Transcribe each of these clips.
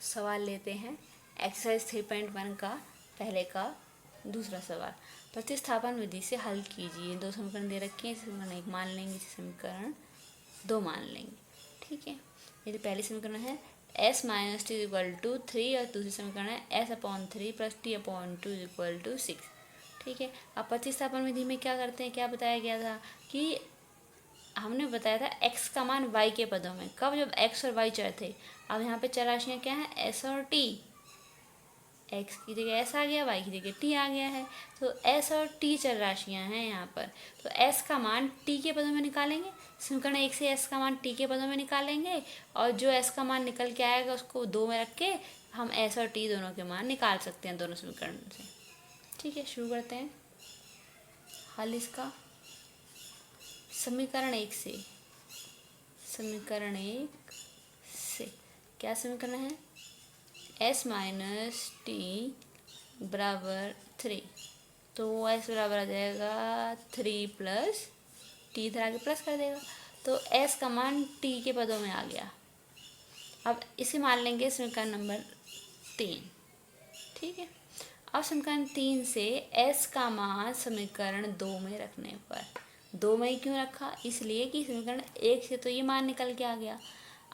सवाल लेते हैं एक्सरसाइज 3.1 का पहले का दूसरा सवाल। प्रतिस्थापन विधि से हल कीजिए। दो समीकरण दे रखे हैं, समीकरण 1 मान लेंगे, समीकरण 2 मान लेंगे। ठीक है, ये पहली समीकरण है s minus t equal to 3 और दूसरी समीकरण है s upon 3 plus t upon 2 equal to 6। ठीक है, अब प्रतिस्थापन विधि में क्या करते हैं, क्या बताया गया था कि हमने बताया था x का मान y के पदों में, कब, जब x और y चर थे। अब यहाँ पे चर राशियाँ क्या हैं, s और t। x की जगह s आ गया, y की जगह t आ गया है, तो s और t चर राशियाँ हैं यहाँ पर। तो s का मान t के पदों में निकालेंगे, समीकरण 1 से s का मान t के पदों में निकालेंगे, और जो s का मान निकल के आएगा उसको 2 में रख के हम s और t दोनों के मान निकाल सकते हैं दोनों समीकरण से। ठीक है, शुरू करते हैं हल इसका। समीकरण 1 से, समीकरण 1 से क्या समीकरण है, s माइनस टी बराबर 3, तो s बराबर आ जाएगा 3 प्लस टी, इधर आके प्लस कर देगा, तो s का मान t के पदों में आ गया। अब इसे मान लेंगे समीकरण नंबर 3। ठीक है, अब समीकरण 3 से s का मान समीकरण 2 में रखने पर, 2 में ही क्यों रखा, इसलिए कि समीकरण 1 से तो ये मान निकल के आ गया।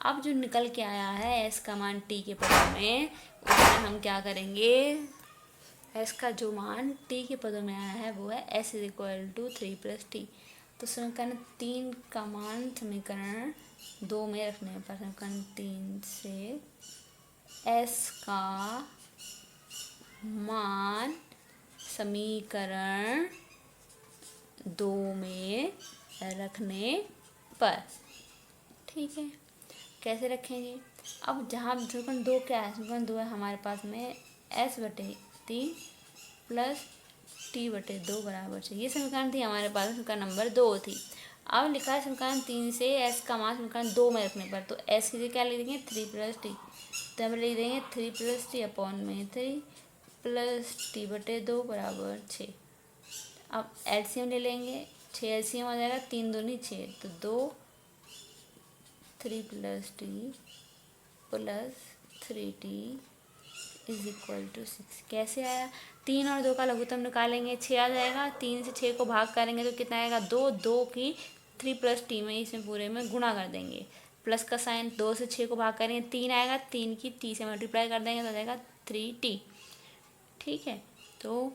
अब जो निकल के आया है s का मान t के पदों में, उसमें हम क्या करेंगे, s का जो मान t के पदों में आया है वो है s is equal to 3 plus t. तो समीकरण 3 का मान समीकरण 2 में रखने पर, समीकरण 3 से s का मान समीकरण 2 में रखने पर। ठीक है, कैसे रखेंगे, अब जहाँ समीकरण 2 क्या है, समीकरण 2 है हमारे पास में s बटे 3 प्लस टी बटे 2 बराबर 6। ये समीकरण थी हमारे पास, समीकरण नंबर 2 थी। अब लिखा है समीकरण 3 से s का मान समीकरण 2 में रखने पर, तो s की जगह क्या लिख देंगे, 3 प्लस टी, तो हम लिख देंगे 3 प्लस टी अपॉन में 3 प्लस टी बटे 2 बराबर 6। अब एलसीएम ले लेंगे, 6 एलसीएम आ जाएगा, 3 दूनी 6, तो 2 3 plus t plus 3t is equal to 6। कैसे आया, 3 और 2 का लघुत्तम निकालेंगे, 6 आ जाएगा, 3 से 6 को भाग करेंगे तो कितना आएगा, 2, 2 की 3 प्लस टी में इसमें पूरे में गुणा कर देंगे, प्लस का साइन, 2 से 6 को भाग करेंगे 3 आएगा, 3 की टी से मल्टीप्लाई कर देंगे तो आ जाएगा 3t। ठीक है, तो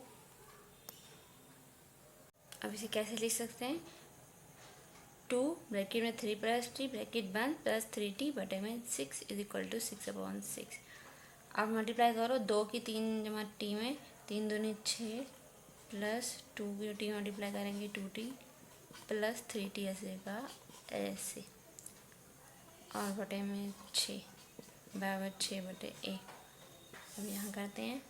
अब इसे कैसे लिख सकते हैं, 2 ब्रैकेट में 3 प्लस टी ब्रैकेट बंद प्लस 3t बटे में 6 इज इक्वल टू 6 अपॉन 6। अब मल्टीप्लाई करो, 2 की 3 जमा टी में 3 दूनी 6 प्लस 2 की टी मल्टीप्लाई करेंगे 2t प्लस 3t ऐसे का ऐसे, और बटे में 6 बराबर 6 बटे ए। अब यहाँ करते हैं,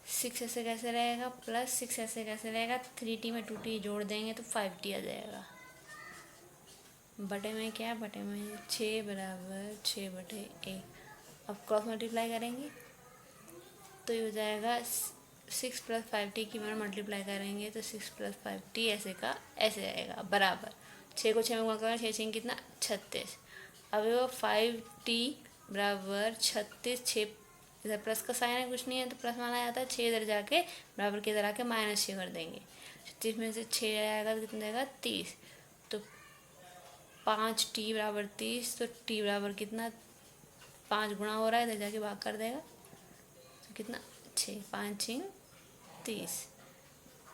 6 ऐसे कैसे रहेगा, प्लस 6 ऐसे कैसे रहेगा, 3t में 2t जोड़ देंगे तो 5t आ जाएगा, बटे में क्या, बटे में 6 बराबर 6 बटे ए। अब क्रॉस मल्टीप्लाई करेंगे तो ये हो जाएगा 6 प्लस 5t की मैंने मल्टीप्लाई करेंगे तो 6 प्लस 5t ऐसे का ऐसे आएगा, बराबर 6 को 6 में गुणा करें, 6 6 कितना 36। अब वो 5t बराबर 36, 6 इधर प्लस का साइन है, कुछ नहीं है तो प्लस माना जाता है, 6 इधर जाके बराबर के इधर आके माइनस 6 कर देंगे, 36 में से 6 आएगा तो कितना देगा 30, तो 5t बराबर 30, तो t बराबर कितना 5 गुणा हो रहा है, इधर जाके भाग कर देगा तो कितना 6, 5 6 30,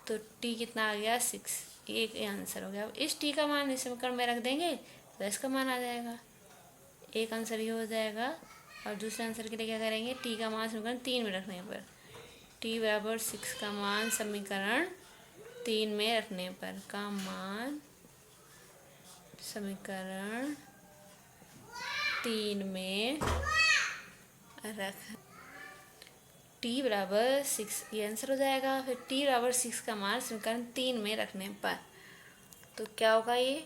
तो t कितना आ गया 6, एक आंसर हो गया। अब इस t का मान इस समीकरण में रख देंगे तो इसका मान आ जाएगा, एक आंसर ये हो जाएगा। और दूसरे आंसर के लिए क्या करेंगे, t का मान समीकरण 3 में रखने पर, t बराबर 6 का मान समीकरण 3 में रखने पर, का मान समीकरण 3 में रख, t बराबर 6 ये आंसर हो जाएगा। फिर t बराबर 6 का मान समीकरण 3 में रखने पर, तो क्या होगा, ये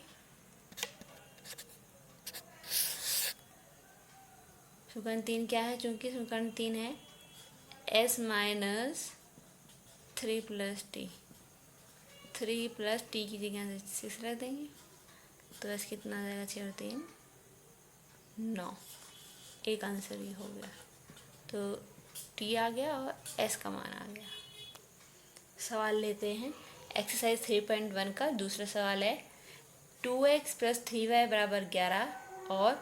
समीकरण 3 क्या है, चूंकि समीकरण 3 है s minus 3 plus T, 3 plus T की जगह 6 रख देंगे, तो एस कितना आ जाएगा, 6 और 3 9, एक आंसर ही हो गया। तो टी आ गया और एस का मान आ गया। सवाल लेते हैं एक्सरसाइज 3.1 का दूसरा सवाल है 2x + 3y = 11 और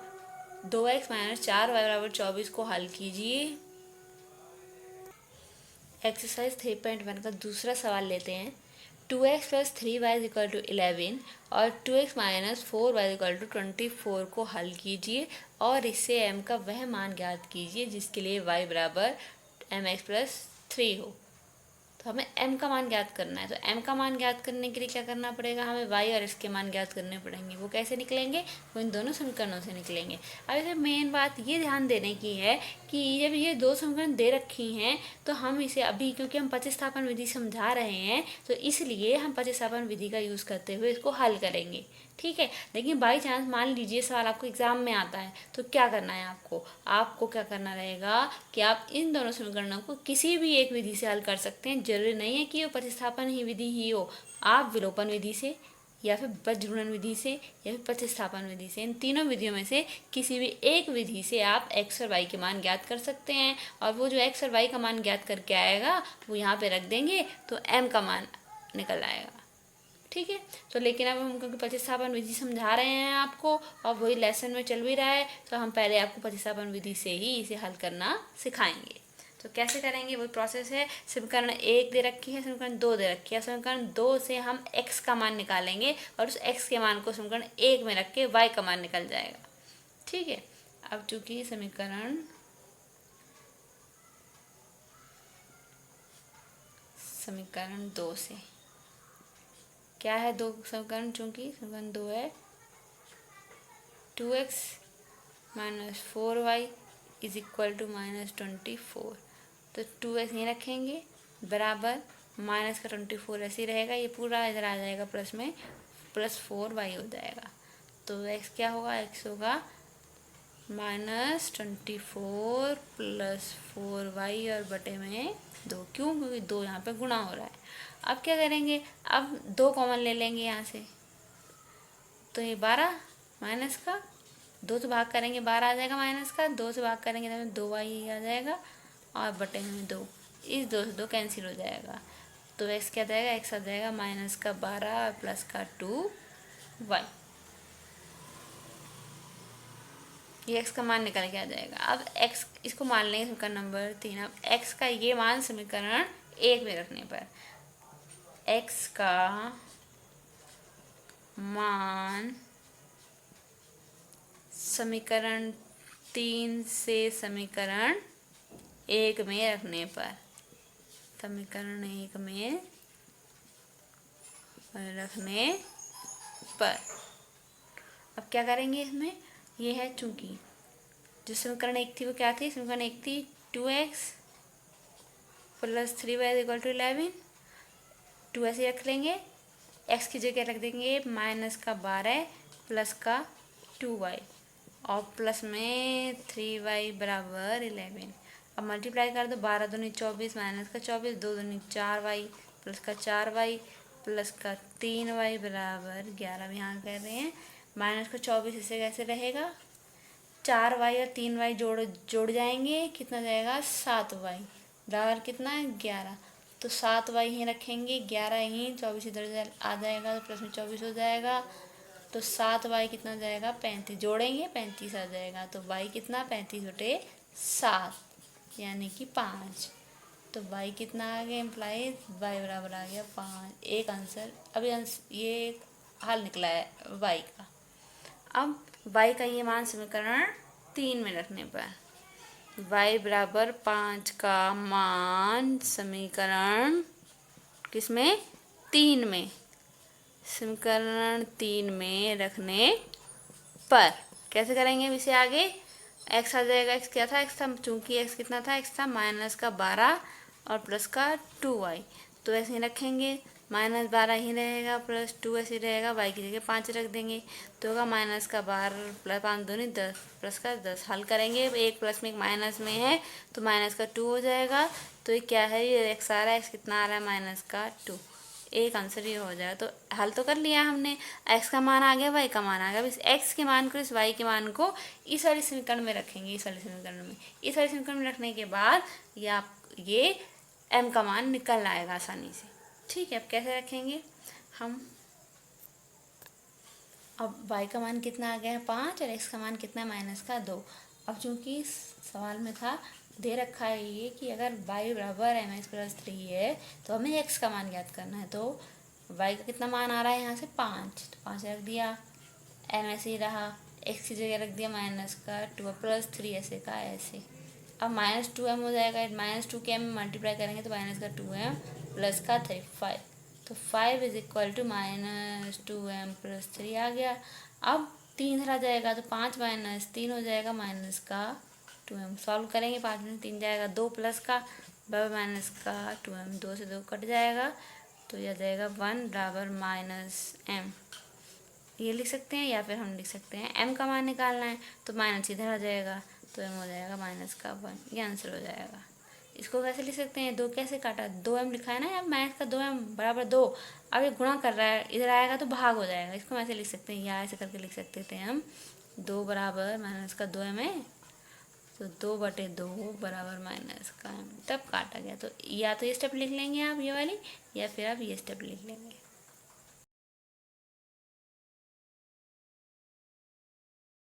2x - 4y = 24 को हल कीजिए। एक्सरसाइज 3.1 का दूसरा सवाल लेते हैं 2x + 3y = 11 और 2x - 4y = 24 को हल कीजिए और इससे m का वह मान ज्ञात कीजिए जिसके लिए y = mx + 3 हो। तो हमें m का मान ज्ञात करना है। तो m का मान ज्ञात करने के लिए क्या करना पड़ेगा, हमें y और इसके मान ज्ञात करने पड़ेंगे। वो कैसे निकलेंगे, वो इन दोनों समीकरणों से निकलेंगे। अब इसमें मेन बात ये ध्यान देने की है कि जब ये दो समीकरण दे रखी हैं तो हम इसे अभी, क्योंकि हम प्रतिस्थापन विधि समझा रहे हैं तो इसलिए हम प्रतिस्थापन विधि का यूज़ करते हुए इसको हल करेंगे, ठीक है। लेकिन बाई चांस मान लीजिए सवाल आपको एग्जाम में आता है तो क्या करना है, आपको क्या करना रहेगा कि आप इन दोनों समीकरणों को किसी भी एक विधि से हल कर सकते हैं। जरूरी नहीं है कि वो प्रतिस्थापन ही विधि ही हो, आप विलोपन विधि से या फिर बज्रगुणन विधि से या फिर प्रतिस्थापन विधि से, इन तीनों विधियों में से किसी भी एक विधि से आप x और y के मान ज्ञात कर सकते हैं। और वो जो x और y का मान ज्ञात करके आएगा वो यहाँ पे रख देंगे तो m का मान निकल आएगा, ठीक है। तो लेकिन अब हम क्योंकि प्रतिस्थापन विधि समझा रहे हैं आपको और वही लेसन में चल भी रहा है तो हम पहले आपको प्रतिस्थापन विधि से ही इसे हल करना सिखाएंगे। तो कैसे करेंगे, वही प्रोसेस है। समीकरण 1 दे रखी है, समीकरण 2 दे रखी है। समीकरण 2 से हम x का मान निकालेंगे और उस x के मान को समीकरण 1 में रख के y का मान निकल जाएगा, ठीक है। अब चूंकि समीकरण 2 से क्या है, दो समीकरण, चूंकि समीकरण 2 है 2x - 4y = -24। तो 2x नहीं रखेंगे, बराबर माइनस का 24 ऐसे ही रहेगा, ये पूरा इधर आ जाएगा प्लस में, +4y हो जाएगा। तो x क्या होगा, x होगा -24 + 4y और बटे में 2, क्यों, क्योंकि 2 यहाँ पे गुणा हो रहा है। अब क्या करेंगे, अब 2 कॉमन ले लेंगे यहाँ से, तो ये 12 माइनस का 2 से भाग करेंगे 12 आ जाएगा, माइनस का 2 से भाग करेंगे तो 2y आ जाएगा और बटे में 2, इस 2 से 2 कैंसिल हो जाएगा। तो x क्या जाएगा, x आ जाएगा -12 और प्लस का 2y, ये x का मान निकल के आ जाएगा। अब x इसको मान लेंगे समीकरण नंबर 3। अब x का ये मान समीकरण 1 में रखने पर x का मान समीकरण 3 से समीकरण 1 में रखने पर, समीकरण 1 में रखने पर अब क्या करेंगे, इसमें ये है चूंकि जो समीकरण 1 थी वो क्या थी, समीकरण 1 थी 2x + 3y = 11, 2 ऐसे रख लेंगे, x की जगह रख देंगे -12 प्लस का 2y और प्लस में 3y = 11। अब मल्टीप्लाई कर दो, 12 दूनी 24 माइनस का 24, 2 दूनी 4y प्लस का 4y प्लस का 3y = 11। यहाँ कह रहे हैं माइनस का 24 इससे कैसे रहेगा, 4y और 3y जोड़ जाएंगे, कितना जाएगा 7y बराबर कितना है 11। तो 7y ही रखेंगे, 11 ही, 24 इधर आ जाएगा तो प्लस में 24 हो जाएगा। तो 7y कितना जाएगा 35, जोड़ेंगे 35 आ जाएगा। तो y कितना 35 बटे 7 यानी कि 5। तो y कितना आ गया, इम्प्लाइज y बराबर आ गया 5। एक आंसर, अभी ये हल निकला है y का। अब y का ये मान समीकरण 3 में रखने पर y = 5 का मान समीकरण किसमें 3 में, समीकरण 3 में रखने पर कैसे करेंगे, अब इसे आगे x आ जाएगा, x क्या था, x था, चूंकि x कितना था, x था -12 और प्लस का 2y। तो ऐसे ही रखेंगे, -12 ही रहेगा प्लस 2 ऐसे रहेगा, y की जगह 5 रख देंगे तो होगा -12 प्लस 5 दूनी 10 प्लस का 10। हल करेंगे, एक प्लस में एक माइनस में है तो माइनस का 2 हो जाएगा। तो ये क्या है, ये x आ रहा है, x कितना आ रहा है -2। एक आंसर ये हो जाएगा। तो हल तो कर लिया हमने, x का मान आ गया, y का मान आ गया। अब इस x के मान को, इस y के मान को इस वाले समीकरण में रखेंगे, इस वाले समीकरण में। इस वाले समीकरण में रखने के बाद ये m का मान निकल आएगा आसानी से। ठीक है, अब कैसे रखेंगे हम, अब y का मान कितना आ गया है 5 और x का मान कितना है -2। अब चूंकि सवाल में था, दे रखा है ये कि अगर y बराबर mx+3 है तो हमें x का मान ज्ञात करना है। तो y का कितना मान आ रहा है यहाँ से 5, तो 5 रख दिया, m ऐसे ही रहा, x की जगह रख दिया -2 +3 ऐसे का ऐसे। अब -2m हो जाएगा, -2 के m मल्टीप्लाई करेंगे तो -2m +3 5, तो 5 = -2m+3 आ गया। अब 3 आ जाएगा तो 5 - 3 हो जाएगा -2m। सॉल्व करेंगे, 5 में 3 जाएगा, 2 प्लस का -2m, 2 से 2 कट जाएगा, तो यह जाएगा 1 = -m। ये लिख सकते हैं, या फिर हम लिख सकते हैं m का मान निकालना है तो माइनस इधर आ जाएगा, तो m हो जाएगा -1। ये आंसर हो जाएगा। इसको कैसे लिख सकते हैं, 2 कैसे काटा, 2m लिखा है ना, या -2m = 2। अब ये गुणा कर रहा है, इधर आएगा तो भाग हो जाएगा। इसको हम ऐसे लिख सकते हैं, या ऐसे करके लिख सकते थे हम, 2 = -2m है, तो 2/2 = -m, तब काटा गया। तो या तो ये स्टेप लिख लेंगे आप, ये वाली, या फिर आप ये स्टेप लिख लेंगे।